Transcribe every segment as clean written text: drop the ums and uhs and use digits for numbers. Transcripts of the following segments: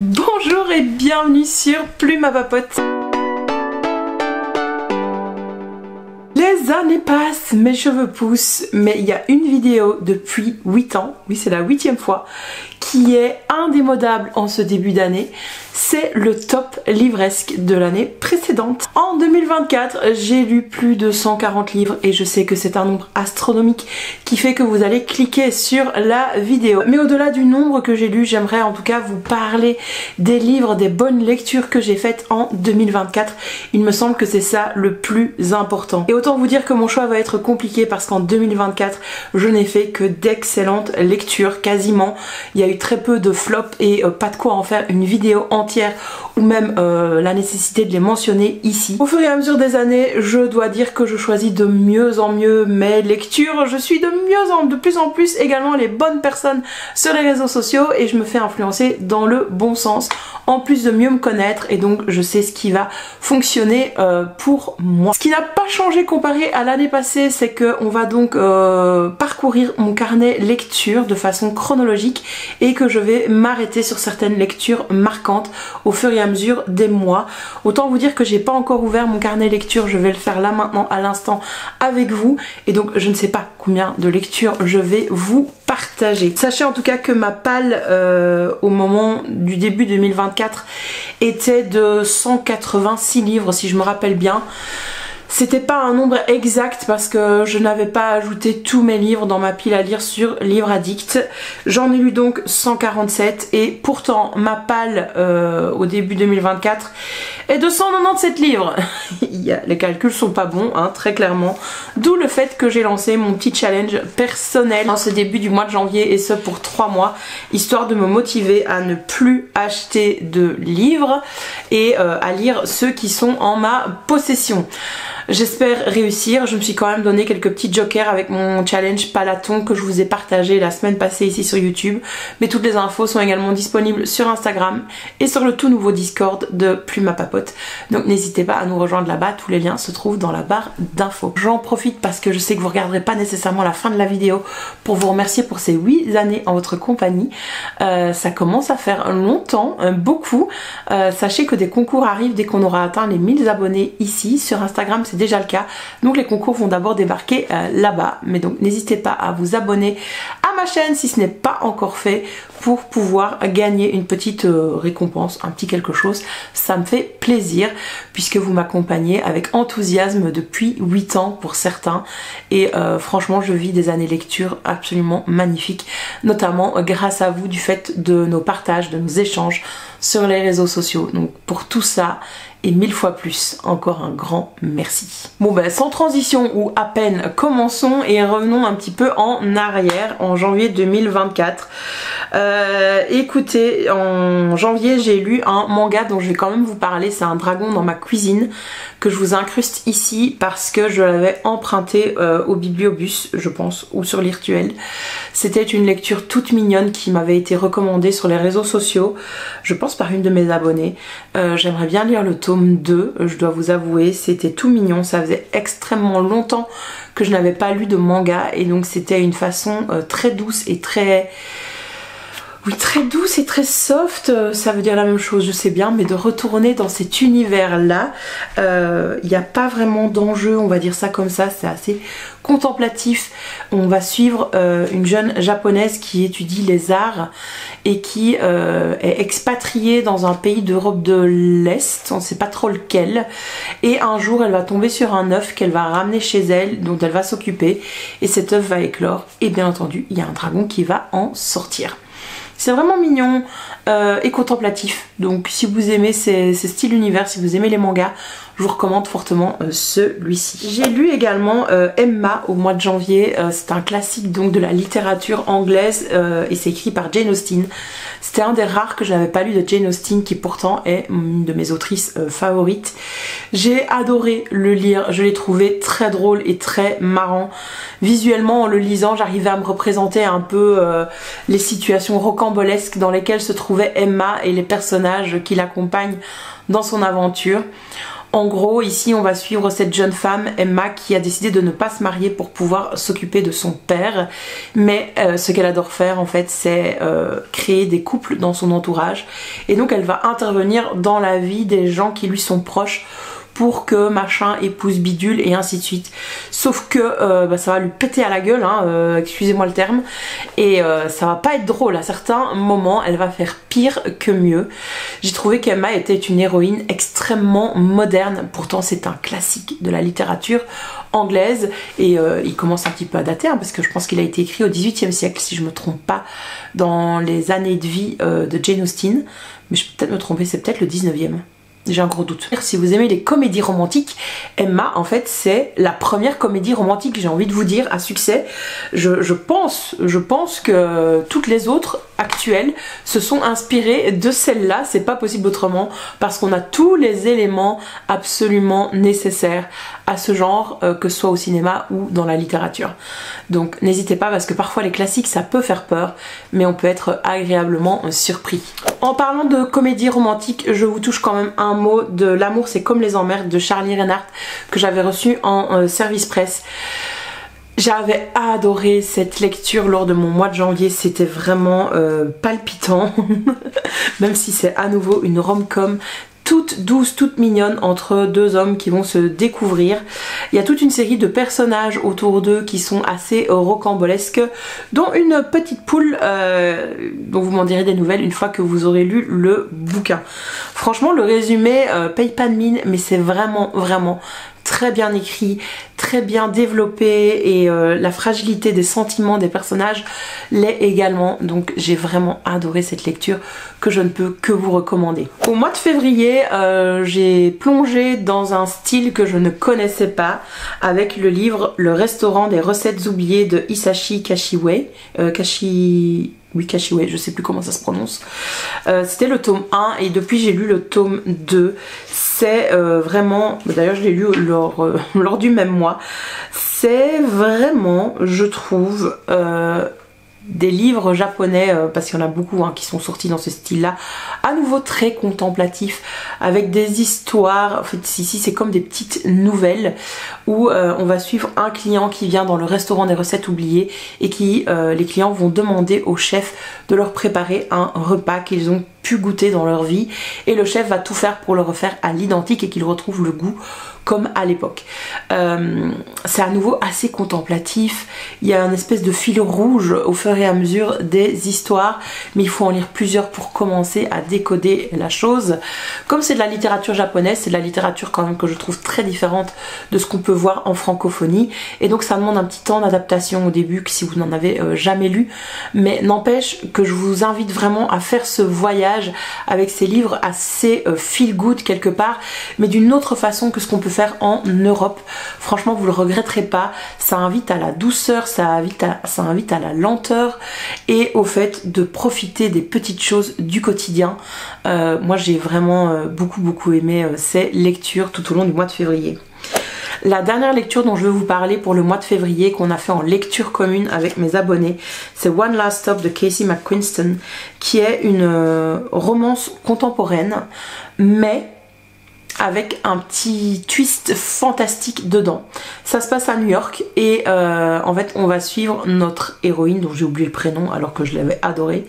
Bonjour et bienvenue sur Plume à Papote. Les années passent, mes cheveux poussent, mais il y a une vidéo depuis 8 ans, oui c'est la 8e fois, qui est indémodable en ce début d'année. C'est le top livresque de l'année précédente. En 2024, j'ai lu plus de 140 livres et je sais que c'est un nombre astronomique qui fait que vous allez cliquer sur la vidéo. Mais au-delà du nombre que j'ai lu, j'aimerais en tout cas vous parler des livres, des bonnes lectures que j'ai faites en 2024. Il me semble que c'est ça le plus important. Et autant vous dire que mon choix va être compliqué parce qu'en 2024, je n'ai fait que d'excellentes lectures, quasiment. Il y a eu très peu de flops et pas de quoi en faire une vidéo entière ou même la nécessité de les mentionner ici. Au fur et à mesure des années, je dois dire que je choisis de mieux en mieux mes lectures. Je suis de plus en plus également les bonnes personnes sur les réseaux sociaux et je me fais influencer dans le bon sens en plus de mieux me connaître et donc je sais ce qui va fonctionner pour moi. Ce qui n'a pas changé comparé à l'année passée, c'est qu'on va donc parcourir mon carnet lecture de façon chronologique et que je vais m'arrêter sur certaines lectures marquantes au fur et à mesure des mois. Autant vous dire que j'ai pas encore ouvert mon carnet lecture, je vais le faire là maintenant à l'instant avec vous et donc je ne sais pas combien de lectures je vais vous partager. Sachez en tout cas que ma palle au moment du début 2024 était de 186 livres si je me rappelle bien. C'était pas un nombre exact parce que je n'avais pas ajouté tous mes livres dans ma pile à lire sur Livre Addict. J'en ai lu donc 147 et pourtant ma palle au début 2024 est de 197 livres. Les calculs sont pas bons, hein, très clairement. D'où le fait que j'ai lancé mon petit challenge personnel en ce début du mois de janvier et ce pour 3 mois, histoire de me motiver à ne plus acheter de livres et à lire ceux qui sont en ma possession. J'espère réussir, je me suis quand même donné quelques petits jokers avec mon challenge Palaton que je vous ai partagé la semaine passée ici sur YouTube. Mais toutes les infos sont également disponibles sur Instagram et sur le tout nouveau Discord de Plume à Papote. Donc n'hésitez pas à nous rejoindre là-bas, tous les liens se trouvent dans la barre d'infos. J'en profite parce que je sais que vous regarderez pas nécessairement la fin de la vidéo pour vous remercier pour ces 8 années en votre compagnie. Ça commence à faire longtemps, beaucoup. Sachez que des concours arrivent dès qu'on aura atteint les 1000 abonnés ici sur Instagram, c'est déjà le cas, donc les concours vont d'abord débarquer là-bas, mais donc n'hésitez pas à vous abonner à ma chaîne si ce n'est pas encore fait pour pouvoir gagner une petite récompense, un petit quelque chose. Ça me fait plaisir puisque vous m'accompagnez avec enthousiasme depuis 8 ans pour certains et franchement je vis des années lecture absolument magnifiques, notamment grâce à vous du fait de nos partages, de nos échanges sur les réseaux sociaux. Donc pour tout ça et 1000 fois plus, encore un grand merci. Bon ben sans transition ou à peine, commençons et revenons un petit peu en arrière, en janvier 2024. Écoutez, en janvier j'ai lu un manga dont je vais quand même vous parler, c'est un dragon dans ma cuisine que je vous incruste ici parce que je l'avais emprunté au bibliobus je pense, ou sur Lirtuel. C'était une lecture toute mignonne qui m'avait été recommandée sur les réseaux sociaux, je pense par une de mes abonnées. J'aimerais bien lire le tome 2, je dois vous avouer, c'était tout mignon, ça faisait extrêmement longtemps que je n'avais pas lu de manga et donc c'était une façon très douce et très... Oui, très douce et très soft, ça veut dire la même chose, je sais bien, mais de retourner dans cet univers-là, il n'y a pas vraiment d'enjeu, on va dire ça comme ça, c'est assez contemplatif. On va suivre une jeune japonaise qui étudie les arts et qui est expatriée dans un pays d'Europe de l'Est, on ne sait pas trop lequel, et un jour elle va tomber sur un œuf qu'elle va ramener chez elle, dont elle va s'occuper, et cet œuf va éclore, et bien entendu, il y a un dragon qui va en sortir. C'est vraiment mignon et contemplatif. Donc si vous aimez ces styles univers, si vous aimez les mangas, je vous recommande fortement celui-ci. J'ai lu également Emma au mois de janvier. C'est un classique donc de la littérature anglaise et c'est écrit par Jane Austen. C'était un des rares que je n'avais pas lu de Jane Austen qui pourtant est une de mes autrices favorites. J'ai adoré le lire, je l'ai trouvé très drôle et très marrant. Visuellement en le lisant j'arrivais à me représenter un peu les situations rocambolesques dans lesquelles se trouvait Emma et les personnages qui l'accompagnent dans son aventure. En gros, ici on va suivre cette jeune femme, Emma, qui a décidé de ne pas se marier pour pouvoir s'occuper de son père. Mais ce qu'elle adore faire en fait, c'est créer des couples dans son entourage. Et donc elle va intervenir dans la vie des gens qui lui sont proches pour que machin épouse bidule et ainsi de suite. Sauf que ça va lui péter à la gueule, hein, excusez-moi le terme, et ça va pas être drôle. À certains moments, elle va faire pire que mieux. J'ai trouvé qu'Emma était une héroïne extrêmement moderne, pourtant c'est un classique de la littérature anglaise, et il commence un petit peu à dater, hein, parce que je pense qu'il a été écrit au XVIIIe siècle, si je me trompe pas, dans les années de vie de Jane Austen, mais je peux peut-être me tromper, c'est peut-être le 19e. J'ai un gros doute. Si vous aimez les comédies romantiques, Emma en fait c'est la première comédie romantique, j'ai envie de vous dire, à succès. Je pense que toutes les autres actuelles se sont inspirées de celle-là, c'est pas possible autrement, parce qu'on a tous les éléments absolument nécessaires à ce genre, que ce soit au cinéma ou dans la littérature. Donc n'hésitez pas, parce que parfois les classiques ça peut faire peur, mais on peut être agréablement surpris. En parlant de comédie romantique, je vous touche quand même un mot de L'amour c'est comme les emmerdes de Charlie Reinhardt, que j'avais reçu en service presse. J'avais adoré cette lecture lors de mon mois de janvier, c'était vraiment palpitant, même si c'est à nouveau une rom-com toute douce, toute mignonne entre deux hommes qui vont se découvrir. Il y a toute une série de personnages autour d'eux qui sont assez rocambolesques, dont une petite poule dont vous m'en direz des nouvelles une fois que vous aurez lu le bouquin. Franchement, le résumé paye pas de mine, mais c'est vraiment très bien écrit, très bien développé, et la fragilité des sentiments des personnages l'est également. Donc j'ai vraiment adoré cette lecture que je ne peux que vous recommander. Au mois de février, j'ai plongé dans un style que je ne connaissais pas avec le livre Le restaurant des recettes oubliées de Hisashi Kashiway. Kashiway, je sais plus comment ça se prononce. C'était le tome 1 et depuis j'ai lu le tome 2. C'est vraiment, d'ailleurs je l'ai lu lors du même mois, c'est vraiment, je trouve, des livres japonais, parce qu'il y en a beaucoup qui sont sortis dans ce style là, à nouveau très contemplatifs, avec des histoires. En fait ici c'est comme des petites nouvelles où on va suivre un client qui vient dans le restaurant des recettes oubliées, et qui les clients vont demander au chef de leur préparer un repas qu'ils ont pu goûter dans leur vie, et le chef va tout faire pour le refaire à l'identique et qu'ils retrouvent le goût comme à l'époque. C'est à nouveau assez contemplatif, il y a une espèce de fil rouge au fur et à mesure des histoires, mais il faut en lire plusieurs pour commencer à décoder la chose. Comme c'est de la littérature japonaise, c'est de la littérature quand même que je trouve très différente de ce qu'on peut voir en francophonie, et donc ça demande un petit temps d'adaptation au début que si vous n'en avez jamais lu, mais n'empêche que je vous invite vraiment à faire ce voyage avec ces livres assez feel good quelque part, mais d'une autre façon que ce qu'on peut faire en Europe. Franchement vous le regretterez pas, ça invite à la douceur, ça invite à la lenteur et au fait de profiter des petites choses du quotidien. Moi j'ai vraiment beaucoup aimé ces lectures tout au long du mois de février. La dernière lecture dont je veux vous parler pour le mois de février, qu'on a fait en lecture commune avec mes abonnés, c'est One Last Stop de Casey McQuiston, qui est une romance contemporaine, mais avec un petit twist fantastique dedans. Ça se passe à New York et en fait on va suivre notre héroïne, dont j'ai oublié le prénom alors que je l'avais adorée,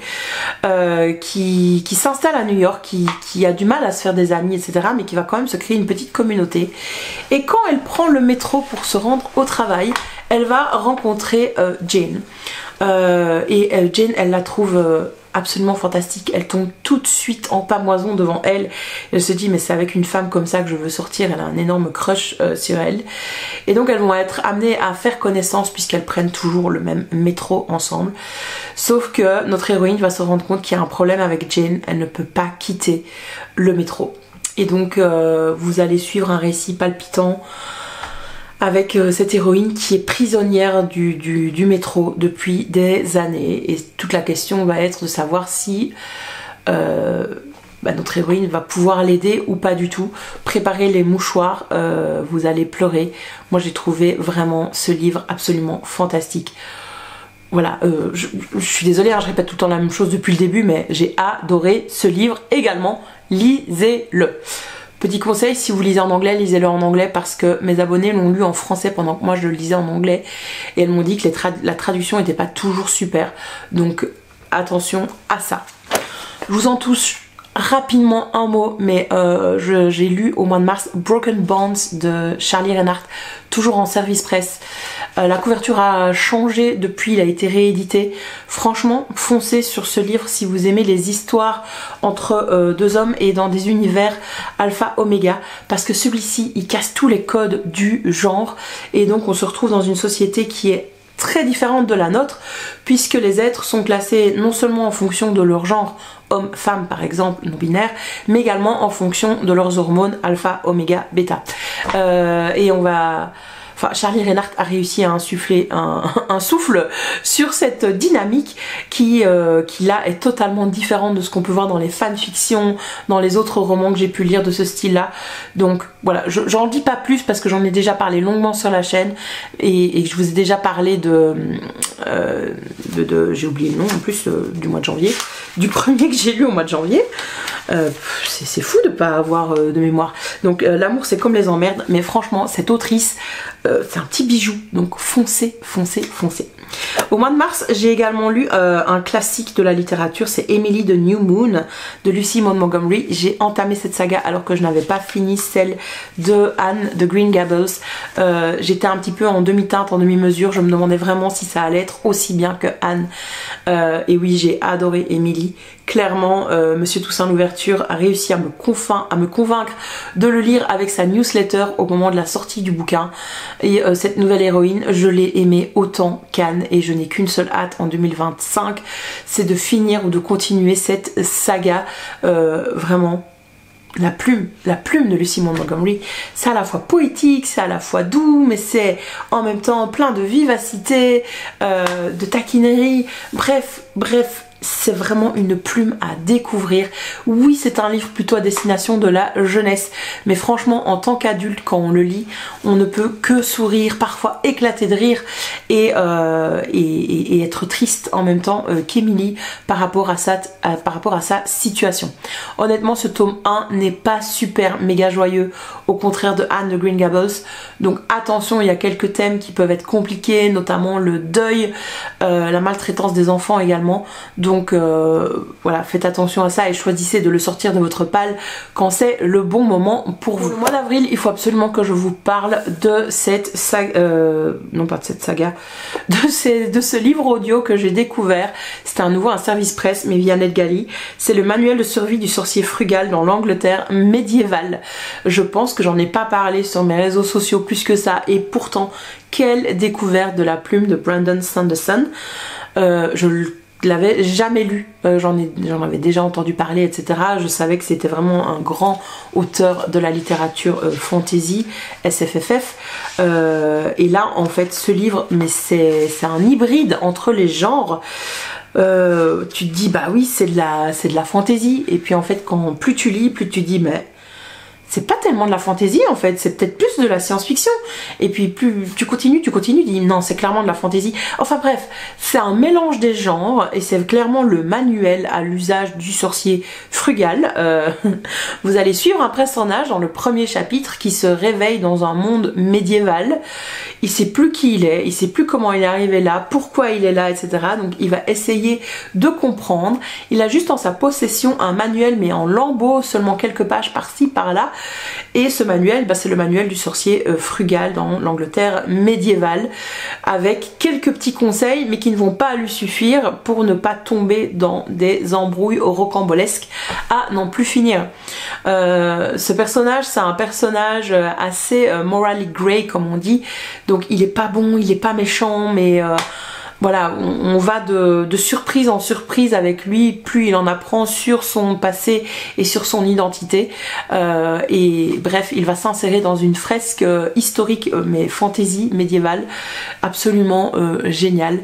qui s'installe à New York, qui a du mal à se faire des amis, etc., mais qui va quand même se créer une petite communauté. Et quand elle prend le métro pour se rendre au travail, elle va rencontrer Jane. Et Jane, elle la trouve absolument fantastique, elle tombe tout de suite en pamoison devant elle. Elle se dit mais c'est avec une femme comme ça que je veux sortir, elle a un énorme crush sur elle, et donc elles vont être amenées à faire connaissance puisqu'elles prennent toujours le même métro ensemble. Sauf que notre héroïne va se rendre compte qu'il y a un problème avec Jane, elle ne peut pas quitter le métro, et donc vous allez suivre un récit palpitant avec cette héroïne qui est prisonnière du métro depuis des années, et toute la question va être de savoir si notre héroïne va pouvoir l'aider ou pas du tout. Préparez les mouchoirs, vous allez pleurer. Moi j'ai trouvé vraiment ce livre absolument fantastique. Voilà, je suis désolée, je répète tout le temps la même chose depuis le début, mais j'ai adoré ce livre également, lisez-le. Petit conseil, si vous lisez en anglais, lisez-le en anglais parce que mes abonnés l'ont lu en français pendant que moi je le lisais en anglais et elles m'ont dit que la traduction n'était pas toujours super. Donc attention à ça. Je vous en touche rapidement un mot, mais j'ai lu au mois de mars Broken Bonds de Charlie Reinhardt, toujours en service presse. La couverture a changé depuis, il a été réédité. Franchement, foncez sur ce livre si vous aimez les histoires entre deux hommes et dans des univers alpha oméga, parce que celui-ci il casse tous les codes du genre et donc on se retrouve dans une société qui est très différente de la nôtre, puisque les êtres sont classés non seulement en fonction de leur genre, homme, femme par exemple, non binaire, mais également en fonction de leurs hormones alpha, oméga, bêta. Et on va... Enfin, Charlie Reinhardt a réussi à insuffler un souffle sur cette dynamique qui là est totalement différente de ce qu'on peut voir dans les fanfictions, dans les autres romans que j'ai pu lire de ce style-là. Donc voilà, j'en dis pas plus parce que j'en ai déjà parlé longuement sur la chaîne et je vous ai déjà parlé de j'ai oublié le nom en plus du mois de janvier, du premier que j'ai lu au mois de janvier. C'est fou de pas avoir de mémoire. Donc l'amour c'est comme les emmerdes, mais franchement cette autrice c'est un petit bijou, donc foncez, foncez, foncez. Au mois de mars, j'ai également lu un classique de la littérature, c'est Emily de New Moon de Lucy Maud Montgomery. J'ai entamé cette saga alors que je n'avais pas fini celle de Anne de Green Gables. J'étais un petit peu en demi-teinte, en demi-mesure, je me demandais vraiment si ça allait être aussi bien que Anne. Et oui, j'ai adoré Emily. Clairement, Monsieur Toussaint Louverture a réussi à me convaincre de le lire avec sa newsletter au moment de la sortie du bouquin. Et cette nouvelle héroïne, je l'ai aimée autant qu'Anne et je n'ai qu'une seule hâte en 2025, c'est de finir ou de continuer cette saga. Vraiment, la plume de Lucy Maud Montgomery, c'est à la fois poétique, c'est à la fois doux, mais c'est en même temps plein de vivacité, de taquinerie, bref, c'est vraiment une plume à découvrir. Oui, c'est un livre plutôt à destination de la jeunesse, mais franchement, en tant qu'adulte, quand on le lit, on ne peut que sourire, parfois éclater de rire et être triste en même temps qu'Emily par rapport à sa situation. Honnêtement, ce tome 1 n'est pas super méga joyeux, au contraire de Anne de Green Gables. Donc attention, il y a quelques thèmes qui peuvent être compliqués, notamment le deuil, la maltraitance des enfants également. Donc voilà, faites attention à ça et choisissez de le sortir de votre palle quand c'est le bon moment pour vous. Au mois d'avril, il faut absolument que je vous parle de cette saga, non pas de cette saga, de ce livre audio que j'ai découvert. C'était à nouveau un service presse, mais via NetGalley. C'est le manuel de survie du sorcier frugal dans l'Angleterre médiévale. Je pense que j'en ai pas parlé sur mes réseaux sociaux plus que ça, et pourtant, quelle découverte de la plume de Brandon Sanderson. Je l'avais jamais lu, j'en avais déjà entendu parler, etc. Je savais que c'était vraiment un grand auteur de la littérature fantasy, SFFF. Et là, en fait, ce livre, mais c'est un hybride entre les genres. Tu te dis, bah oui, c'est de la fantasy. Et puis en fait, plus tu lis, plus tu dis, mais c'est pas tellement de la fantaisie en fait, c'est peut-être plus de la science-fiction. Et puis plus tu continues, tu dis non, c'est clairement de la fantaisie. Enfin bref, c'est un mélange des genres et c'est clairement le manuel à l'usage du sorcier frugal. Vous allez suivre un personnage dans le premier chapitre qui se réveille dans un monde médiéval. Il sait plus qui il est, il sait plus comment il est arrivé là, pourquoi il est là, etc. Donc il va essayer de comprendre. Il a juste en sa possession un manuel mais en lambeaux, seulement quelques pages par-ci par-là. Et ce manuel, bah, c'est le manuel du sorcier frugal dans l'Angleterre médiévale, avec quelques petits conseils mais qui ne vont pas lui suffire pour ne pas tomber dans des embrouilles rocambolesques à n'en plus finir. Ce personnage, c'est un personnage assez morally grey comme on dit, donc il est pas bon, il est pas méchant, mais voilà, on va de surprise en surprise avec lui, plus il en apprend sur son passé et sur son identité. Et bref, il va s'insérer dans une fresque historique, mais fantasy médiévale, absolument géniale.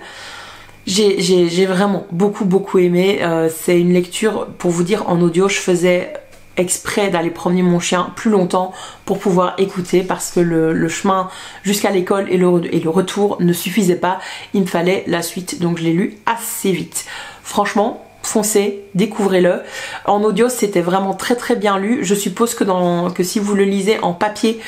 J'ai vraiment beaucoup aimé. C'est une lecture, pour vous dire, en audio, je faisais exprès d'aller promener mon chien plus longtemps pour pouvoir écouter, parce que le chemin jusqu'à l'école et le retour ne suffisait pas, il me fallait la suite, donc je l'ai lu assez vite. Franchement, foncez, découvrez-le. En audio c'était vraiment très bien lu. Je suppose que si vous le lisez en papier,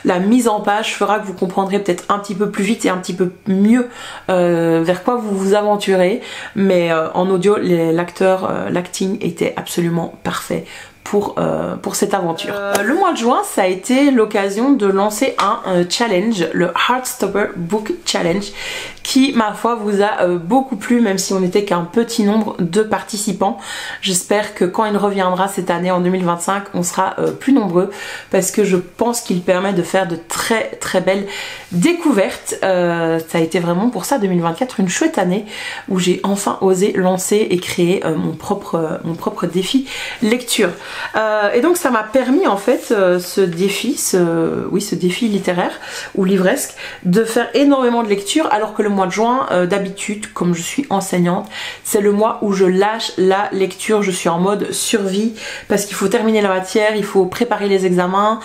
la mise en page fera que vous comprendrez peut-être un petit peu plus vite et un petit peu mieux vers quoi vous vous aventurez. Mais en audio, l'acting était absolument parfait pour cette aventure. Le mois de juin, ça a été l'occasion de lancer un challenge, le Heartstopper Book Challenge, qui ma foi vous a beaucoup plu, même si on n'était qu'un petit nombre de participants. J'espère que quand il reviendra cette année en 2025, on sera plus nombreux, parce que je pense qu'il permet de faire de très belles découvertes. Ça a été vraiment pour ça 2024 une chouette année où j'ai enfin osé lancer et créer mon propre défi lecture. Et donc ça m'a permis en fait ce défi littéraire ou livresque de faire énormément de lecture, alors que le mois de juin d'habitude, comme je suis enseignante, c'est le mois où je lâche la lecture. Je suis en mode survie parce qu'il faut terminer la matière, il faut préparer les examens,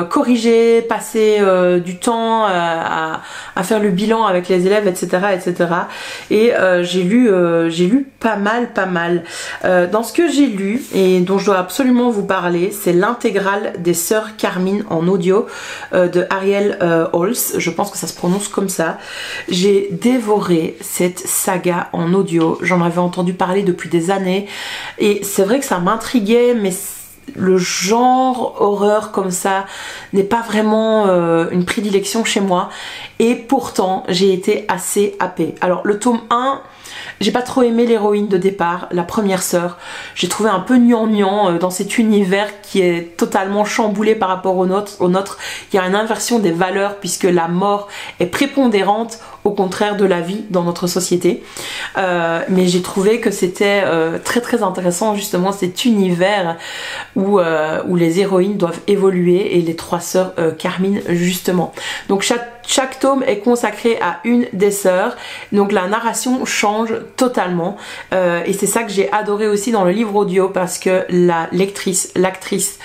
corriger, passer du temps à faire le bilan avec les élèves, etc. Et j'ai lu pas mal. Dans ce que j'ai lu et dont je dois absolument vous parler, c'est l'intégrale des Sœurs Carmine en audio de Ariel Holz, je pense que ça se prononce comme ça. J'ai dévoré cette saga en audio, j'en avais entendu parler depuis des années et c'est vrai que ça m'intriguait, mais le genre horreur comme ça n'est pas vraiment une prédilection chez moi, et pourtant j'ai été assez happée. Alors le tome 1, j'ai pas trop aimé l'héroïne de départ, la première sœur. J'ai trouvé un peu gnangnan dans cet univers qui est totalement chamboulé par rapport au nôtre. Il y a une inversion des valeurs puisque la mort est prépondérante au contraire de la vie dans notre société. Mais j'ai trouvé que c'était très intéressant justement cet univers où les héroïnes doivent évoluer, et les trois sœurs Carmine justement. Donc chaque tome est consacré à une des sœurs, donc la narration change totalement, et c'est ça que j'ai adoré aussi dans le livre audio, parce que l'actrice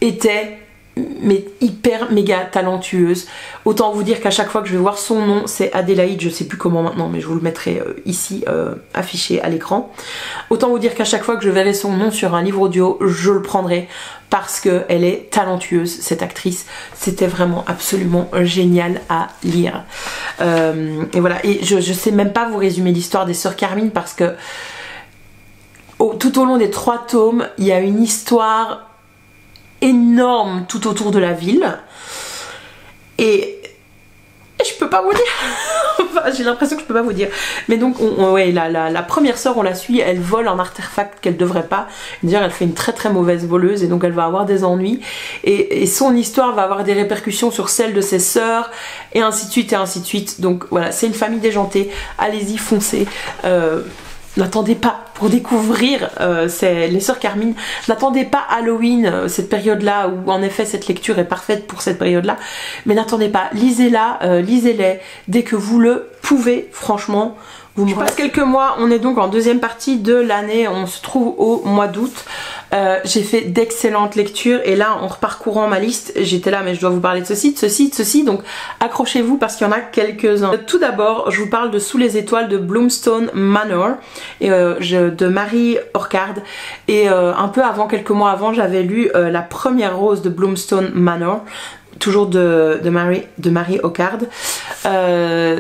était hyper méga talentueuse. Autant vous dire qu'à chaque fois que je vais voir son nom, c'est Adélaïde, je sais plus comment maintenant, mais je vous le mettrai ici affiché à l'écran. Autant vous dire qu'à chaque fois que je verrai son nom sur un livre audio, je le prendrai, parce qu'elle est talentueuse, cette actrice. C'était vraiment absolument génial à lire. Et voilà, et je sais même pas vous résumer l'histoire des Sœurs Carmine, parce que tout au long des 3 tomes, il y a une histoire énorme tout autour de la ville, et je peux pas vous dire. Enfin, j'ai l'impression que je peux pas vous dire, mais donc ouais, la première sœur, on la suit, elle vole un artefact qu'elle devrait pas, d'ailleurs elle fait une très mauvaise voleuse, et donc elle va avoir des ennuis, et son histoire va avoir des répercussions sur celle de ses sœurs, et ainsi de suite. Donc voilà, c'est une famille déjantée, allez-y, foncez. N'attendez pas pour découvrir les Sœurs Carmine, n'attendez pas Halloween, cette période-là, où en effet cette lecture est parfaite pour cette période-là, mais n'attendez pas, lisez-la, lisez-les dès que vous le pouvez, franchement. Je passe quelques mois, on est donc en deuxième partie de l'année, on se trouve au mois d'août. J'ai fait d'excellentes lectures, et là en reparcourant ma liste, j'étais là mais je dois vous parler de ceci, donc accrochez-vous parce qu'il y en a quelques-uns. Tout d'abord, je vous parle de Sous les étoiles de Bloomstone Manor, et, de Marie Orchard, et un peu avant, quelques mois avant, j'avais lu La première rose de Bloomstone Manor, toujours de Marie Orchard.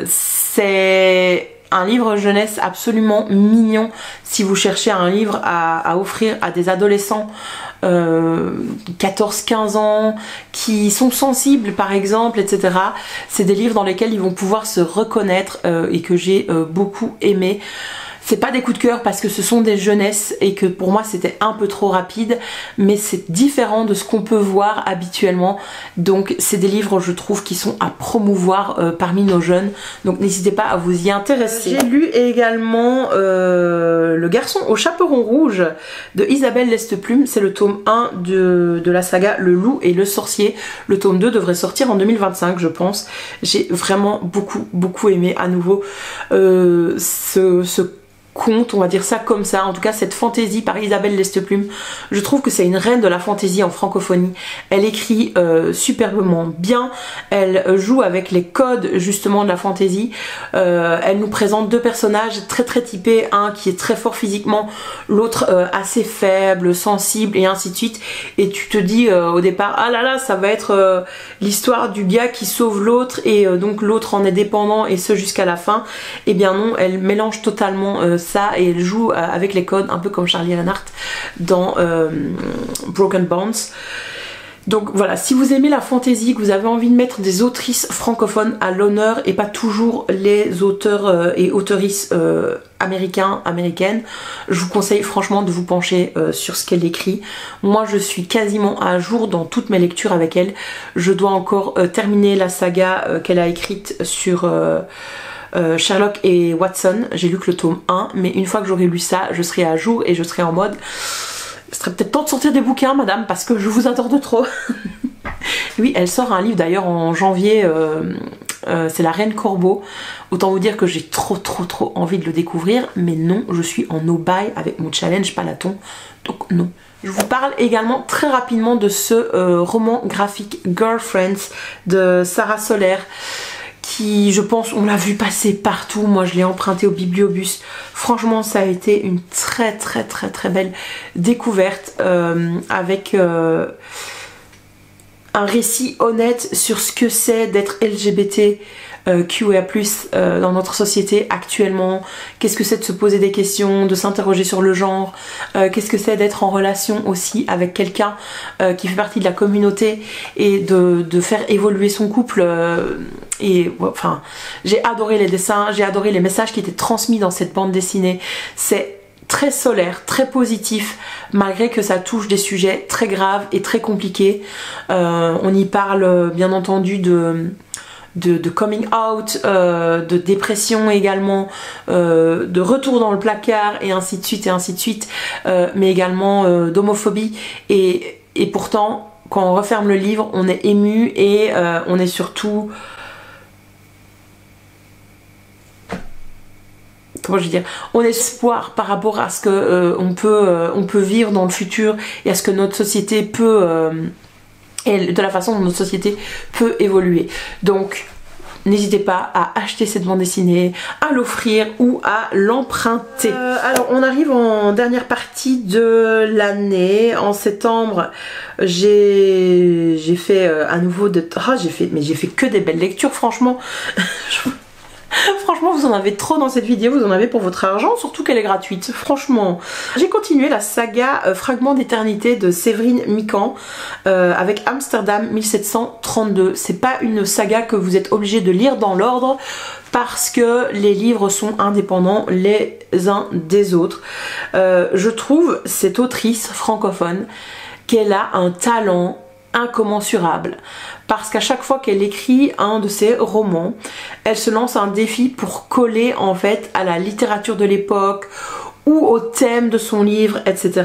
C'est un livre jeunesse absolument mignon si vous cherchez un livre à offrir à des adolescents 14-15 ans qui sont sensibles par exemple, etc. C'est des livres dans lesquels ils vont pouvoir se reconnaître, et que j'ai beaucoup aimé. C'est pas des coups de cœur parce que ce sont des jeunesses et que pour moi c'était un peu trop rapide, mais c'est différent de ce qu'on peut voir habituellement. Donc c'est des livres, je trouve, qui sont à promouvoir parmi nos jeunes. Donc n'hésitez pas à vous y intéresser. J'ai lu également Le garçon au chaperon rouge de Isabelle Lesteplume. C'est le tome 1 de la saga Le loup et le sorcier. Le tome 2 devrait sortir en 2025, je pense. J'ai vraiment beaucoup aimé à nouveau ce conte, on va dire ça comme ça, en tout cas cette fantaisie par Isabelle Lesteplume, je trouve que c'est une reine de la fantaisie en francophonie. Elle écrit superbement bien, elle joue avec les codes justement de la fantaisie, elle nous présente deux personnages très typés, un qui est très fort physiquement, l'autre assez faible, sensible et ainsi de suite, et tu te dis au départ, ah là là, ça va être l'histoire du gars qui sauve l'autre et donc l'autre en est dépendant et ce jusqu'à la fin. Et bien non, elle mélange totalement ça et elle joue avec les codes un peu comme Charlie Reinhardt dans Broken Bones. Donc voilà, si vous aimez la fantaisie, que vous avez envie de mettre des autrices francophones à l'honneur et pas toujours les auteurs et auteurices américaines, je vous conseille franchement de vous pencher sur ce qu'elle écrit. Moi je suis quasiment à jour dans toutes mes lectures avec elle. Je dois encore terminer la saga qu'elle a écrite sur Sherlock et Watson. J'ai lu que le tome 1, mais une fois que j'aurai lu ça, je serai à jour et je serai en mode... Ce serait peut-être temps de sortir des bouquins, madame, parce que je vous adore de trop. Oui, elle sort un livre d'ailleurs en janvier, c'est La Reine Corbeau. Autant vous dire que j'ai trop envie de le découvrir, mais non, je suis en no buy avec mon challenge Palaton, donc non. Je vous parle également très rapidement de ce roman graphique Girlfriends de Sarah Soler, qui, je pense, on l'a vu passer partout. Moi je l'ai emprunté au bibliobus. Franchement ça a été une très belle découverte avec un récit honnête sur ce que c'est d'être LGBT QA+, dans notre société actuellement. Qu'est-ce que c'est de se poser des questions, de s'interroger sur le genre, qu'est-ce que c'est d'être en relation aussi avec quelqu'un qui fait partie de la communauté et de faire évoluer son couple. Et enfin, j'ai adoré les dessins, j'ai adoré les messages qui étaient transmis dans cette bande dessinée. C'est très solaire, très positif, malgré que ça touche des sujets très graves et très compliqués. On y parle bien entendu de coming out, de dépression également, de retour dans le placard et ainsi de suite, mais également d'homophobie. Et pourtant, quand on referme le livre, on est ému et on est surtout... Comment je veux dire, on a espoir par rapport à ce que on peut vivre dans le futur et à ce que notre société peut et de la façon dont notre société peut évoluer. Donc n'hésitez pas à acheter cette bande dessinée, à l'offrir ou à l'emprunter. Alors on arrive en dernière partie de l'année. En septembre j'ai fait à nouveau j'ai fait que des belles lectures franchement. Franchement vous en avez trop dans cette vidéo, vous en avez pour votre argent, surtout qu'elle est gratuite, franchement. J'ai continué la saga Fragment d'éternité de Séverine Mikan avec Amsterdam 1732. C'est pas une saga que vous êtes obligé de lire dans l'ordre parce que les livres sont indépendants les uns des autres. Je trouve cette autrice francophone qu'elle a un talent incommensurable parce qu'à chaque fois qu'elle écrit un de ses romans, elle se lance un défi pour coller en fait à la littérature de l'époque ou au thème de son livre, etc.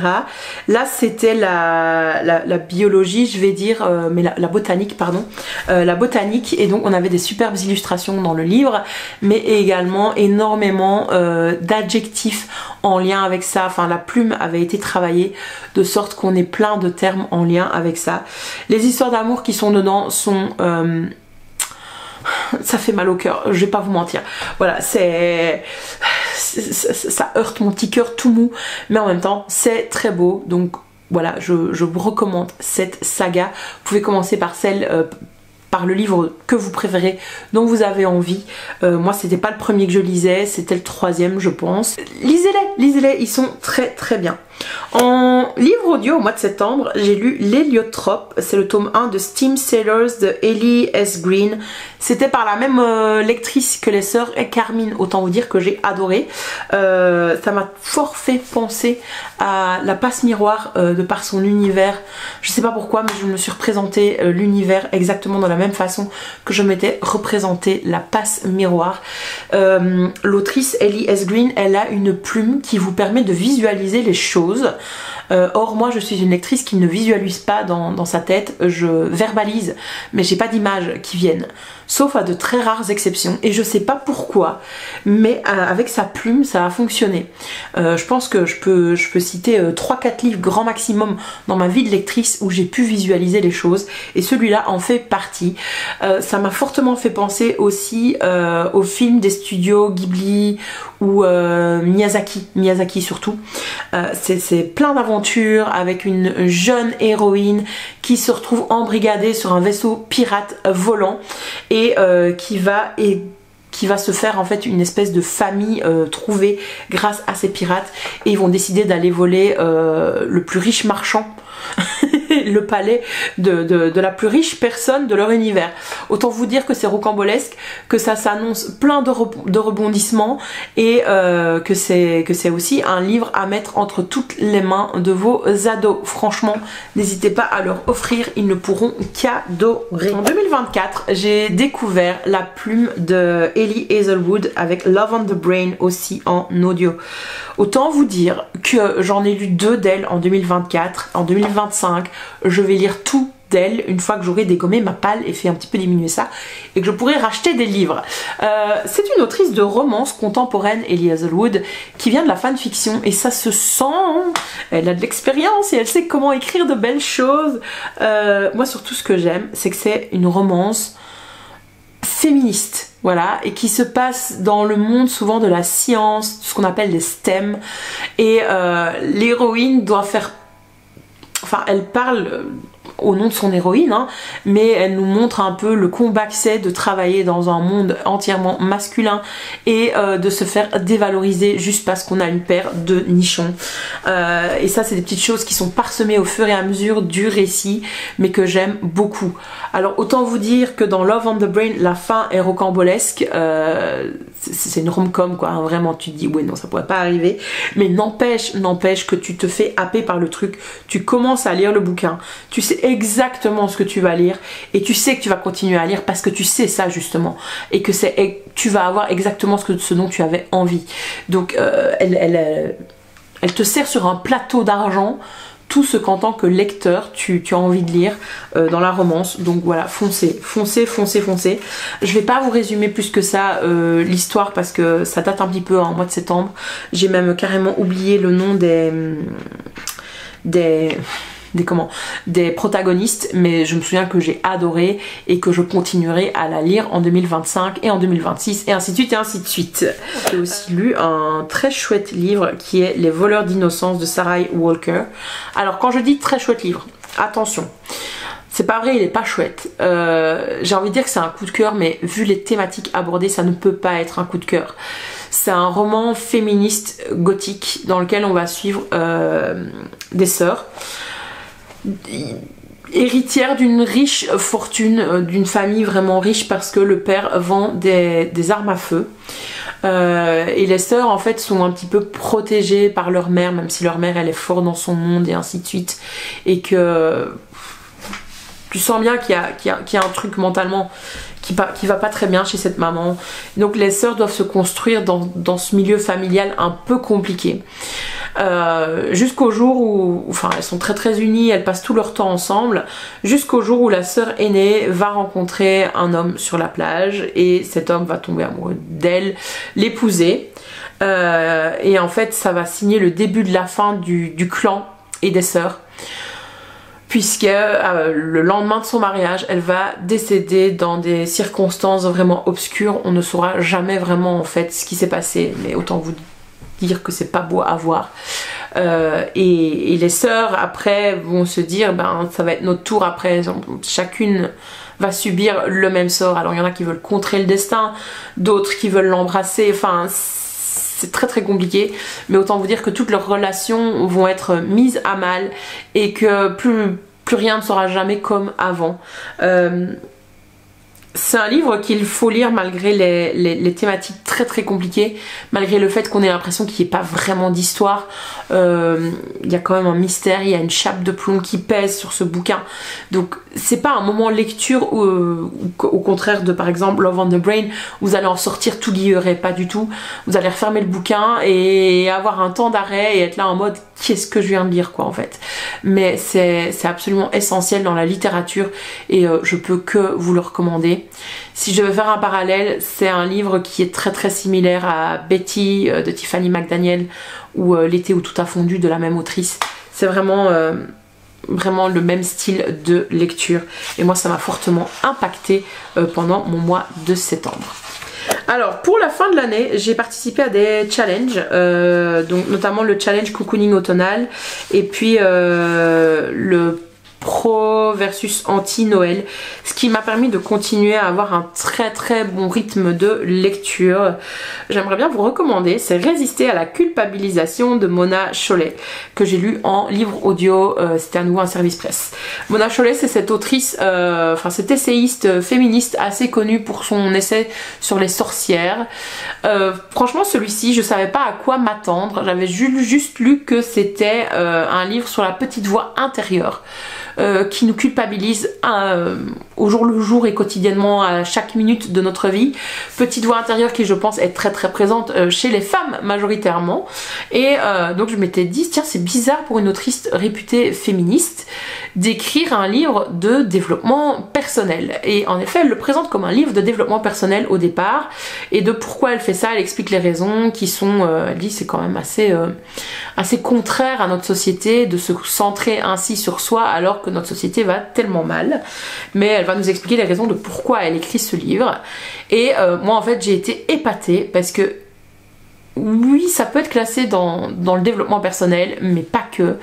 Là c'était la biologie, je vais dire, mais la botanique, pardon. La botanique, et donc on avait des superbes illustrations dans le livre, mais également énormément d'adjectifs en lien avec ça. Enfin la plume avait été travaillée de sorte qu'on ait plein de termes en lien avec ça. Les histoires d'amour qui sont dedans sont... ça fait mal au cœur, je vais pas vous mentir. Voilà, ça heurte mon petit cœur tout mou, mais en même temps c'est très beau. Donc voilà, je vous recommande cette saga. Vous pouvez commencer par par le livre que vous préférez, dont vous avez envie. Moi c'était pas le premier que je lisais, c'était le troisième je pense. Lisez-les, ils sont très bien. En livre audio au mois de septembre, j'ai lu L'Héliotrope, c'est le tome 1 de Steam Sailors de Ellie S. Green. C'était par la même lectrice que les sœurs Carmine, autant vous dire que j'ai adoré. Ça m'a fort fait penser à La Passe Miroir de par son univers. Je sais pas pourquoi, mais je me suis représenté l'univers exactement de la même façon que je m'étais représenté La Passe Miroir. L'autrice Ellie S. Green, elle a une plume qui vous permet de visualiser les choses Or moi je suis une lectrice qui ne visualise pas dans sa tête, je verbalise mais j'ai pas d'images qui viennent, sauf à de très rares exceptions, et je sais pas pourquoi, mais avec sa plume ça a fonctionné. Je pense que je peux citer 3-4 livres grand maximum dans ma vie de lectrice où j'ai pu visualiser les choses, et celui-là en fait partie. Ça m'a fortement fait penser aussi aux films des studios Ghibli ou Miyazaki surtout. C'est plein d'aventures avec une jeune héroïne qui se retrouve embrigadée sur un vaisseau pirate volant et qui va se faire en fait une espèce de famille trouvée grâce à ces pirates, et ils vont décider d'aller voler le plus riche marchand le palais de la plus riche personne de leur univers. Autant vous dire que c'est rocambolesque, que ça s'annonce plein de rebondissements, et que c'est aussi un livre à mettre entre toutes les mains de vos ados. Franchement, n'hésitez pas à leur offrir, ils ne pourront qu'adorer. En 2024, j'ai découvert La plume de Ellie Hazelwood avec Love on the Brain aussi en audio. Autant vous dire que j'en ai lu 2 d'elle en 2024. En 2025, je vais lire tout d'elle une fois que j'aurai dégommé ma palle et fait un petit peu diminuer ça, et que je pourrai racheter des livres. C'est une autrice de romance contemporaine, Ellie Hazelwood, qui vient de la fanfiction, et ça se sent. Elle a de l'expérience et elle sait comment écrire de belles choses. Moi surtout ce que j'aime, c'est que c'est une romance féministe, voilà, et qui se passe dans le monde souvent de la science, ce qu'on appelle les STEM, et l'héroïne doit faire, enfin elle parle au nom de son héroïne, hein, mais elle nous montre un peu le combat que c'est de travailler dans un monde entièrement masculin et de se faire dévaloriser juste parce qu'on a une paire de nichons. Et ça, c'est des petites choses qui sont parsemées au fur et à mesure du récit, mais que j'aime beaucoup. Alors autant vous dire que dans Love on the Brain, la fin est rocambolesque, c'est une rom-com quoi, hein, vraiment tu te dis ouais non ça pourrait pas arriver, mais n'empêche que tu te fais happer par le truc, tu commences à lire le bouquin, tu sais exactement ce que tu vas lire, et tu sais que tu vas continuer à lire parce que tu sais ça justement, et que tu vas avoir exactement ce dont tu avais envie. Donc elle te sert sur un plateau d'argent tout ce qu'en tant que lecteur tu as envie de lire dans la romance. Donc voilà, foncez. Je vais pas vous résumer plus que ça l'histoire parce que ça date un petit peu en mois de septembre. J'ai même carrément oublié le nom des protagonistes, mais je me souviens que j'ai adoré et que je continuerai à la lire en 2025 et en 2026 et ainsi de suite et ainsi de suite. J'ai aussi lu un très chouette livre qui est Les voleurs d'innocence de Sarah Walker. Alors quand je dis très chouette livre, attention, c'est pas vrai, il est pas chouette. J'ai envie de dire que c'est un coup de cœur, mais vu les thématiques abordées, ça ne peut pas être un coup de cœur. C'est un roman féministe gothique dans lequel on va suivre des sœurs héritière d'une riche fortune, d'une famille vraiment riche parce que le père vend des armes à feu. Et les sœurs en fait sont un petit peu protégées par leur mère, même si leur mère elle est forte dans son monde et ainsi de suite, et que tu sens bien qu'il y a un truc mentalement qui va pas très bien chez cette maman. Donc les sœurs doivent se construire dans ce milieu familial un peu compliqué. Jusqu'au jour où, enfin elles sont très très unies, elles passent tout leur temps ensemble, jusqu'au jour où la sœur aînée va rencontrer un homme sur la plage, et cet homme va tomber amoureux d'elle, l'épouser, et en fait ça va signer le début de la fin du clan et des sœurs, puisque le lendemain de son mariage, elle va décéder dans des circonstances vraiment obscures. On ne saura jamais vraiment en fait ce qui s'est passé, mais autant vous dire que c'est pas beau à voir. Et les sœurs après vont se dire ben ça va être notre tour après, chacune va subir le même sort. Alors il y en a qui veulent contrer le destin, d'autres qui veulent l'embrasser, enfin c'est très très compliqué, mais autant vous dire que toutes leurs relations vont être mises à mal et que plus rien ne sera jamais comme avant. c'est un livre qu'il faut lire malgré les thématiques très très compliquées, malgré le fait qu'on ait l'impression qu'il n'y ait pas vraiment d'histoire. Il y a quand même un mystère, il y a une chape de plomb qui pèse sur ce bouquin. Donc c'est pas un moment lecture où, au contraire de par exemple Love on the Brain, vous allez en sortir tout guilleret, pas du tout. Vous allez refermer le bouquin et avoir un temps d'arrêt et être là en mode qu'est-ce que je viens de lire quoi en fait. Mais c'est absolument essentiel dans la littérature et je peux que vous le recommander. Si je veux faire un parallèle, c'est un livre qui est très très similaire à Betty de Tiffany McDaniel ou L'été où tout a fondu de la même autrice. C'est vraiment le même style de lecture et moi ça m'a fortement impacté pendant mon mois de septembre. Alors pour la fin de l'année j'ai participé à des challenges, donc notamment le challenge cocooning automnal et puis le pro versus anti Noël, ce qui m'a permis de continuer à avoir un très très bon rythme de lecture. J'aimerais bien vous recommander, c'est Résister à la culpabilisation de Mona Chollet, que j'ai lu en livre audio, c'était à nouveau un service presse. Mona Chollet c'est cette autrice, cette essayiste féministe assez connue pour son essai sur les sorcières. Franchement celui-ci je savais pas à quoi m'attendre, j'avais juste lu que c'était un livre sur la petite voix intérieure. Qui nous culpabilise au jour le jour et quotidiennement à chaque minute de notre vie. Petite voix intérieure qui je pense est très très présente chez les femmes majoritairement. Et donc je m'étais dit tiens c'est bizarre pour une autrice réputée féministe d'écrire un livre de développement personnel. Et en effet elle le présente comme un livre de développement personnel au départ. Et de pourquoi elle fait ça, elle explique les raisons qui sont, elle dit c'est quand même assez contraire à notre société de se centrer ainsi sur soi alors que notre société va tellement mal. Mais elle va nous expliquer les raisons de pourquoi elle écrit ce livre. Et moi en fait j'ai été épatée parce que oui ça peut être classé dans le développement personnel mais pas que.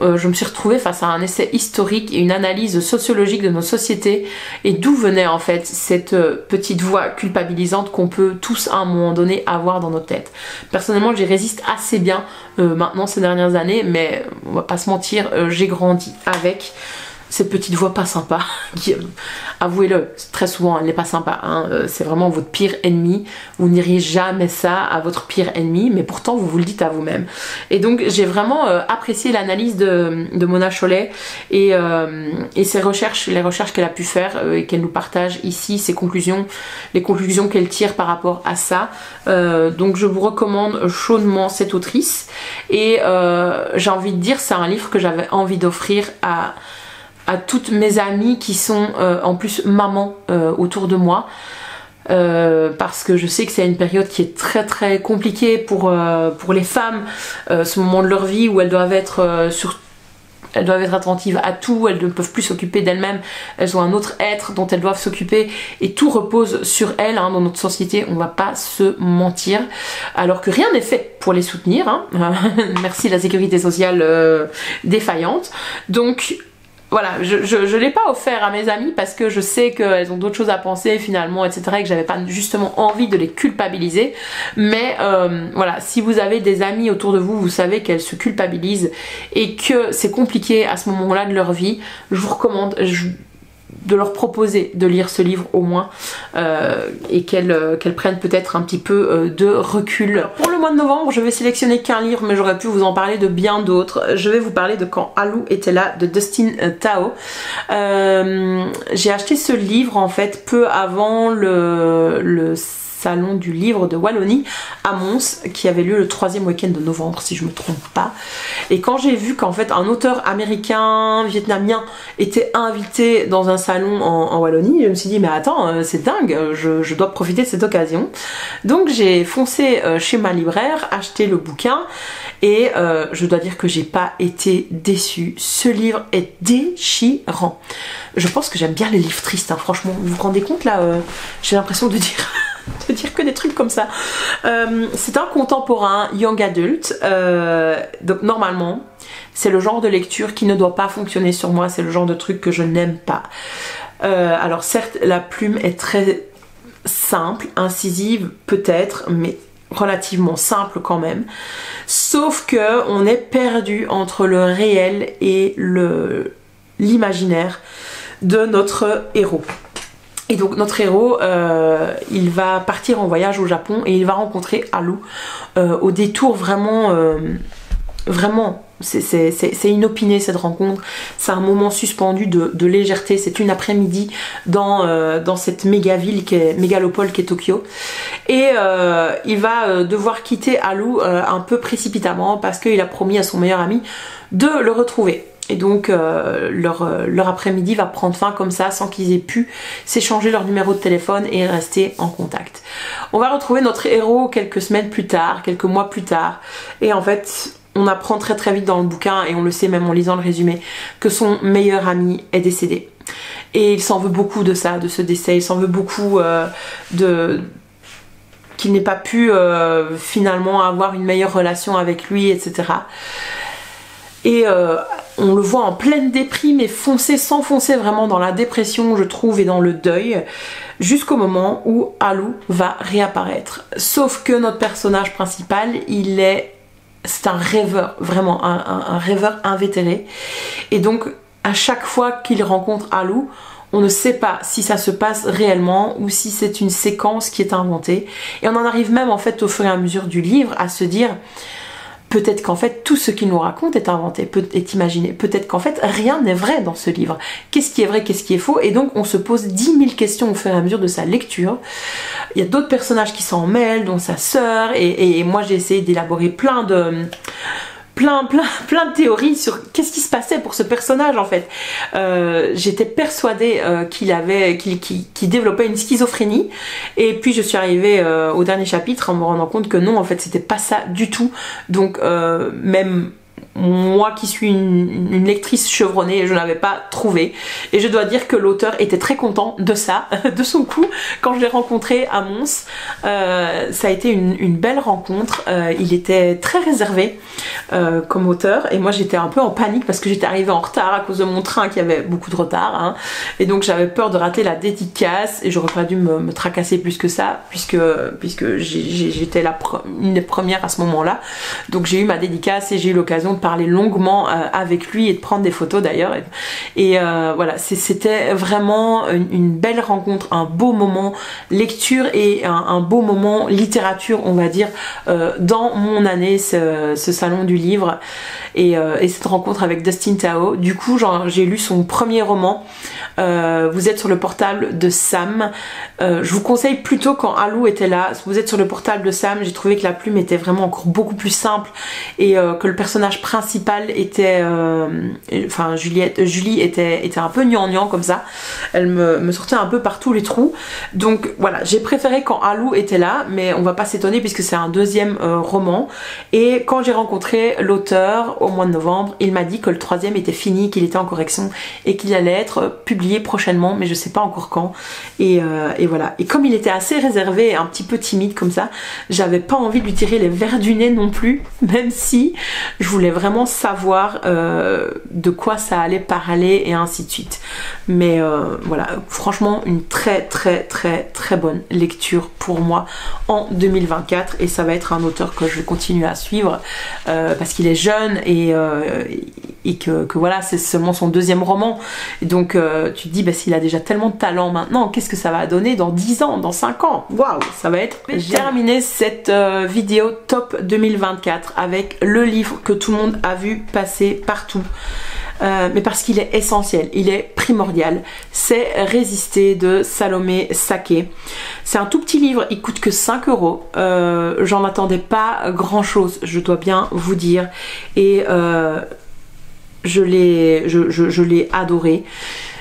Je me suis retrouvée face à un essai historique et une analyse sociologique de nos sociétés et d'où venait en fait cette petite voix culpabilisante qu'on peut tous à un moment donné avoir dans notre tête. Personnellement j'y résiste assez bien maintenant ces dernières années, mais on va pas se mentir, j'ai grandi avec cette petite voix pas sympa qui, avouez-le, très souvent elle n'est pas sympa, hein. C'est vraiment votre pire ennemi, vous ne diriez jamais ça à votre pire ennemi mais pourtant vous le dites à vous-même. Et donc j'ai vraiment apprécié l'analyse de Mona Chollet et ses recherches, les recherches qu'elle a pu faire et qu'elle nous partage ici, ses conclusions, les conclusions qu'elle tire par rapport à ça. Donc je vous recommande chaudement cette autrice et j'ai envie de dire c'est un livre que j'avais envie d'offrir à toutes mes amies qui sont en plus mamans autour de moi, parce que je sais que c'est une période qui est très très compliquée pour les femmes, ce moment de leur vie où elles doivent être elles doivent être attentives à tout, elles ne peuvent plus s'occuper d'elles-mêmes, elles ont un autre être dont elles doivent s'occuper et tout repose sur elles, hein, dans notre société, on va pas se mentir, alors que rien n'est fait pour les soutenir, hein. Merci la sécurité sociale défaillante. Donc voilà, je l'ai pas offert à mes amies parce que je sais qu'elles ont d'autres choses à penser finalement, etc. et que j'avais pas justement envie de les culpabiliser. Mais voilà, si vous avez des amies autour de vous, vous savez qu'elles se culpabilisent et que c'est compliqué à ce moment-là de leur vie, je vous recommande de leur proposer de lire ce livre au moins et qu'elles prennent peut-être un petit peu de recul. Alors, pour le mois de novembre je vais sélectionner qu'un livre mais j'aurais pu vous en parler de bien d'autres. Je vais vous parler de Quand Alou était là de Dustin Tao. J'ai acheté ce livre en fait peu avant le salon du livre de Wallonie à Mons qui avait lieu le 3e week-end de novembre si je me trompe pas, et quand j'ai vu qu'en fait un auteur américain vietnamien était invité dans un salon en Wallonie, je me suis dit mais attends c'est dingue, je dois profiter de cette occasion. Donc j'ai foncé chez ma libraire, acheté le bouquin et je dois dire que j'ai pas été déçue. Ce livre est déchirant. Je pense que j'aime bien les livres tristes, hein, franchement, vous vous rendez compte là, j'ai l'impression de dire que des trucs comme ça. C'est un contemporain young adult, donc normalement c'est le genre de lecture qui ne doit pas fonctionner sur moi, c'est le genre de truc que je n'aime pas. Alors certes la plume est très simple, incisive peut-être, mais relativement simple quand même, sauf que on est perdu entre le réel et l'imaginaire de notre héros. Et donc notre héros, il va partir en voyage au Japon et il va rencontrer Haru au détour vraiment, c'est inopiné cette rencontre. C'est un moment suspendu de légèreté. C'est une après-midi dans cette méga ville mégalopole qui est Tokyo. Et il va devoir quitter Haru un peu précipitamment parce qu'il a promis à son meilleur ami de le retrouver. Et donc leur après-midi va prendre fin comme ça sans qu'ils aient pu s'échanger leur numéro de téléphone et rester en contact. On va retrouver notre héros quelques semaines plus tard, quelques mois plus tard, et en fait on apprend très très vite dans le bouquin, et on le sait même en lisant le résumé, que son meilleur ami est décédé. Et il s'en veut beaucoup de ça, de ce décès, il s'en veut beaucoup qu'il n'ait pas pu finalement avoir une meilleure relation avec lui, etc. Et on le voit en pleine déprime et s'enfoncer vraiment dans la dépression, je trouve, et dans le deuil, jusqu'au moment où Haru va réapparaître. Sauf que notre personnage principal, c'est un rêveur, vraiment un rêveur invétéré. Et donc à chaque fois qu'il rencontre Haru, on ne sait pas si ça se passe réellement ou si c'est une séquence qui est inventée. Et on en arrive même en fait au fur et à mesure du livre à se dire peut-être qu'en fait tout ce qu'il nous raconte est inventé, est imaginé. Peut-être qu'en fait rien n'est vrai dans ce livre. Qu'est-ce qui est vrai, qu'est-ce qui est faux? Et donc on se pose 10 000 questions au fur et à mesure de sa lecture. Il y a d'autres personnages qui s'en mêlent, dont sa sœur, et moi j'ai essayé d'élaborer plein de théories sur qu'est-ce qui se passait pour ce personnage en fait. J'étais persuadée qu'il développait une schizophrénie, et puis je suis arrivée au dernier chapitre en me rendant compte que non, en fait c'était pas ça du tout. Donc même moi qui suis une lectrice chevronnée, je n'avais pas trouvé, et je dois dire que l'auteur était très content de ça, de son coup, quand je l'ai rencontré à Mons. Ça a été une belle rencontre. Il était très réservé comme auteur, et moi j'étais un peu en panique parce que j'étais arrivée en retard à cause de mon train qui avait beaucoup de retard, hein, et donc j'avais peur de rater la dédicace, et j'aurais pas dû me tracasser plus que ça puisque j'étais une des premières à ce moment-là. Donc j'ai eu ma dédicace et j'ai eu l'occasion de parler longuement avec lui et de prendre des photos d'ailleurs, et voilà, c'était vraiment une belle rencontre, un beau moment lecture et un beau moment littérature, on va dire, dans mon année, ce salon du livre, et cette rencontre avec Dustin Tao. Du coup j'ai lu son premier roman, Vous êtes sur le portable de Sam. Je vous conseille plutôt quand Haru était là, Vous êtes sur le portable de Sam. J'ai trouvé que la plume était vraiment encore beaucoup plus simple, et que le personnage principal était Julie était un peu gnangnan comme ça. Elle me sortait un peu par tous les trous. Donc voilà, j'ai préféré quand Haru était là, mais on va pas s'étonner puisque c'est un deuxième roman. Et quand j'ai rencontré l'auteur au mois de novembre, il m'a dit que le troisième était fini, qu'il était en correction et qu'il allait être publié prochainement, mais je sais pas encore quand. Et voilà. Et comme il était assez réservé et un petit peu timide comme ça, j'avais pas envie de lui tirer les verres du nez non plus, même si je voulais vraiment savoir de quoi ça allait parler et ainsi de suite. Mais voilà, franchement une très très très très bonne lecture pour moi en 2024, et ça va être un auteur que je vais continuer à suivre parce qu'il est jeune et que voilà, c'est seulement son deuxième roman, et donc tu te dis s'il a déjà tellement de talent maintenant, qu'est-ce que ça va donner dans 10 ans, dans 5 ans? Waouh, ça va être... J'ai terminé cette vidéo top 2024 avec le livre que tout le monde a vu passer partout, mais parce qu'il est essentiel, il est primordial. C'est Résister de Salomé Saké. C'est un tout petit livre, il coûte que 5 €. J'en attendais pas grand chose, je dois bien vous dire, et je l'ai adoré.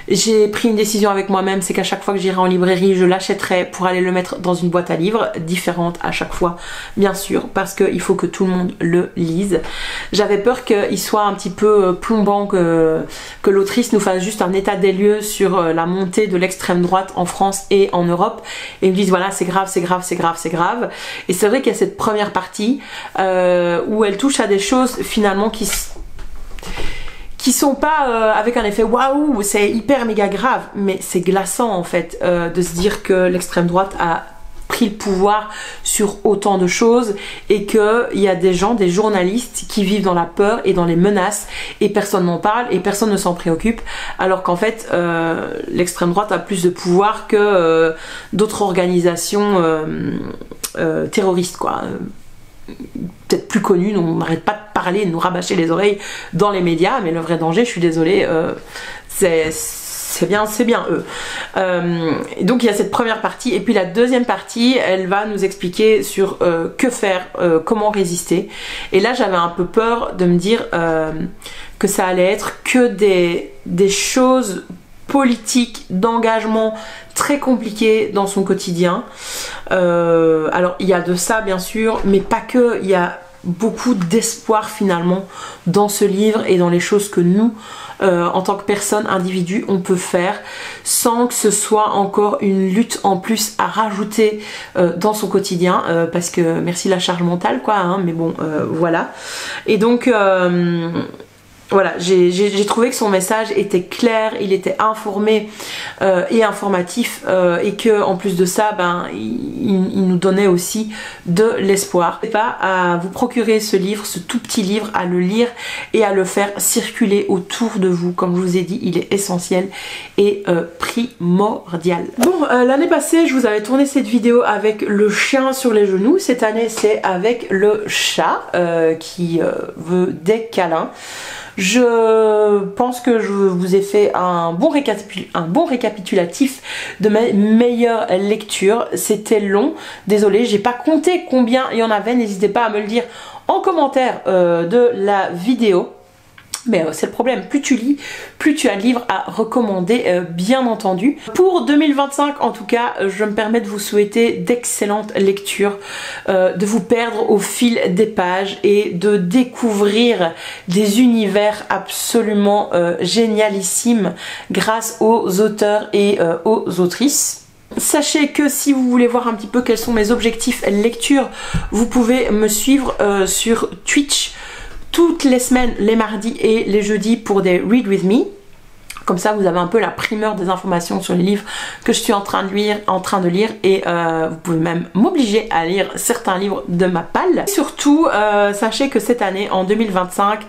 J'ai pris une décision avec moi-même, c'est qu'à chaque fois que j'irai en librairie, je l'achèterai pour aller le mettre dans une boîte à livres, différente à chaque fois, bien sûr, parce qu'il faut que tout le monde le lise. J'avais peur qu'il soit un petit peu plombant, que l'autrice nous fasse juste un état des lieux sur la montée de l'extrême droite en France et en Europe, et me dise voilà, c'est grave, c'est grave, c'est grave, c'est grave. Et c'est vrai qu'il y a cette première partie où elle touche à des choses finalement qui sont pas avec un effet waouh, c'est hyper méga grave, mais c'est glaçant en fait de se dire que l'extrême droite a pris pris le pouvoir sur autant de choses et qu'il y a des gens, des journalistes qui vivent dans la peur et dans les menaces et personne n'en parle et personne ne s'en préoccupe, alors qu'en fait l'extrême droite a plus de pouvoir que d'autres organisations terroristes quoi. Peut-être plus connues, on n'arrête pas de parler, de nous rabâcher les oreilles dans les médias, mais le vrai danger, je suis désolée, c'est bien eux. Donc il y a cette première partie et puis la deuxième partie elle va nous expliquer sur que faire, comment résister, et là j'avais un peu peur de me dire que ça allait être que des choses politiques, d'engagement très compliquées dans son quotidien. Alors il y a de ça bien sûr, mais pas que, il y a beaucoup d'espoir finalement dans ce livre et dans les choses que nous en tant que personne, individu, on peut faire sans que ce soit encore une lutte en plus à rajouter dans son quotidien, parce que merci la charge mentale quoi, hein, mais bon voilà. Et donc voilà, j'ai trouvé que son message était clair, il était informé et informatif, et que en plus de ça, ben, il nous donnait aussi de l'espoir. N'hésitez pas à vous procurer ce livre, ce tout petit livre, à le lire et à le faire circuler autour de vous. Comme je vous ai dit, il est essentiel et primordial. Bon, l'année passée, je vous avais tourné cette vidéo avec le chien sur les genoux. Cette année, c'est avec le chat qui veut des câlins. Je pense que je vous ai fait un bon récapitulatif de mes meilleures lectures. C'était long, désolé, j'ai pas compté combien il y en avait, n'hésitez pas à me le dire en commentaire de la vidéo. Mais c'est le problème, plus tu lis, plus tu as de livres à recommander, bien entendu. Pour 2025 en tout cas, je me permets de vous souhaiter d'excellentes lectures, de vous perdre au fil des pages et de découvrir des univers absolument génialissimes grâce aux auteurs et aux autrices. Sachez que si vous voulez voir un petit peu quels sont mes objectifs lecture, vous pouvez me suivre sur Twitch toutes les semaines, les mardis et les jeudis pour des Read With Me. Comme ça, vous avez un peu la primeur des informations sur les livres que je suis en train de lire et vous pouvez même m'obliger à lire certains livres de ma palle. Et surtout, sachez que cette année, en 2025,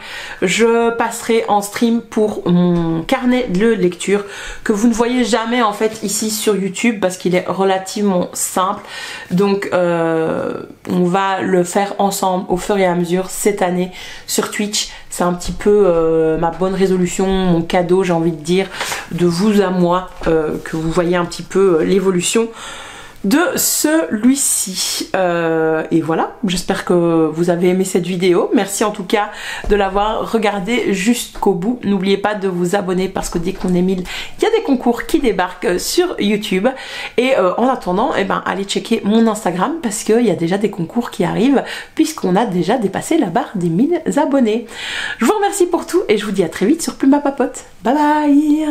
je passerai en stream pour mon carnet de lecture que vous ne voyez jamais en fait ici sur YouTube parce qu'il est relativement simple. Donc, on va le faire ensemble au fur et à mesure cette année sur Twitch. C'est un petit peu ma bonne résolution, mon cadeau, j'ai envie de dire, de vous à moi, que vous voyez un petit peu l'évolution de celui-ci. Et voilà, j'espère que vous avez aimé cette vidéo. Merci en tout cas de l'avoir regardé jusqu'au bout. N'oubliez pas de vous abonner parce que dès qu'on est 1000, il y a des concours qui débarquent sur YouTube. Et en attendant, eh ben, allez checker mon Instagram parce qu'il y a déjà des concours qui arrivent puisqu'on a déjà dépassé la barre des 1000 abonnés. Je vous remercie pour tout et je vous dis à très vite sur Plume à Papote. Bye bye.